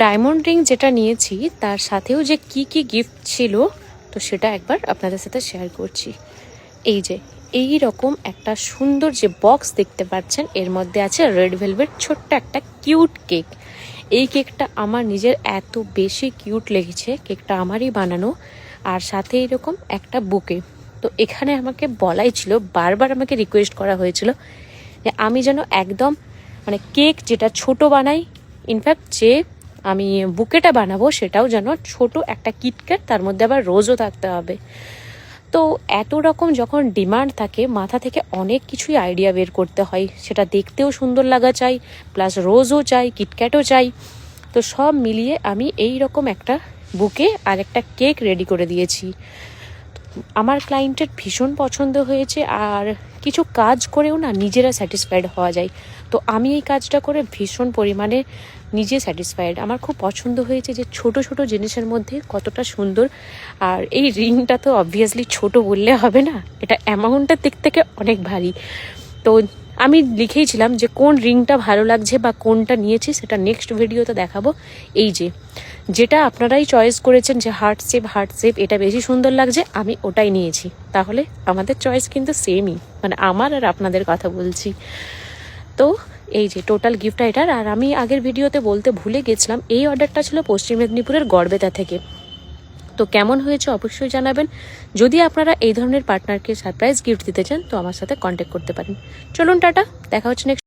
Diamond ring যেটা নিয়েছি তার সাথেও যে কি গিফট ছিল তো সেটা একবার আপনাদের সাথে শেয়ার করছি। এই যে এই রকম একটা সুন্দর যে বক্স দেখতে পাচ্ছেন, এর মধ্যে আছে রেড ভেলভেট ছোট্ট একটা কিউট কেক। এই কেকটা আমার নিজের এত বেশি কিউট লেগেছে, কেকটা আমারই বানানো, আর সাথে এরকম একটা বুকে। তো এখানে আমাকে বলাই ছিল, বারবার আমাকে রিকোয়েস্ট করা হয়েছিল যে আমি যেন একদম মানে কেক যেটা ছোট বানাই, ইনফ্যাক্ট যে আমি বুকেটা বানাবো সেটাও যেন ছোট একটা কিটক্যাট, তার মধ্যে আবার রোজও থাকতে হবে। তো এত রকম যখন ডিমান্ড থাকে, মাথা থেকে অনেক কিছুই আইডিয়া বের করতে হয়, সেটা দেখতেও সুন্দর লাগা চাই, প্লাস রোজও চাই, কিটক্যাটও চাই। তো সব মিলিয়ে আমি এই রকম একটা বুকে আর একটা কেক রেডি করে দিয়েছি। আমার ক্লায়েন্টের ভীষণ পছন্দ হয়েছে, আর কিছু কাজ করেও না নিজেরা স্যাটিসফাইড হওয়া যায়। তো আমি এই কাজটা করে ভীষণ পরিমাণে নিজে স্যাটিসফাইড। আমার খুব পছন্দ হয়েছে যে ছোট ছোট জিনিসের মধ্যে কতটা সুন্দর। আর এই রিংটা তো অবভিয়াসলি ছোট বললে হবে না, এটা অ্যামাউন্টের দিক থেকে অনেক ভারী। তো আমি লিখেইছিলাম যে কোন রিংটা ভালো লাগছে বা কোনটা নিয়েছি সেটা নেক্সট ভিডিওতে দেখাবো। এই যে যেটা আপনারাই চয়েস করেছেন যে হার্ট শেপ এটা বেশি সুন্দর লাগছে, আমি ওটাই নিয়েছি। তাহলে আমাদের চয়েস কিন্তু সেমই, মানে আমার আর আপনাদের কথা বলছি। তো এই যে টোটাল গিফটটা এটার। আর আমি আগের ভিডিওতে বলতে ভুলে গেছিলাম, এই অর্ডারটা ছিল পশ্চিম মেদিনীপুরের গড়বেতা থেকে। তো কেমন হয়েছে অবশ্যই জানাবেন। যদি আপনারা এই ধরনের পার্টনারকে সারপ্রাইজ গিফট দিতে চান তো আমার সাথে কন্ট্যাক্ট করতে পারেন। চলুন টাটা, দেখা হচ্ছে নেক্সট।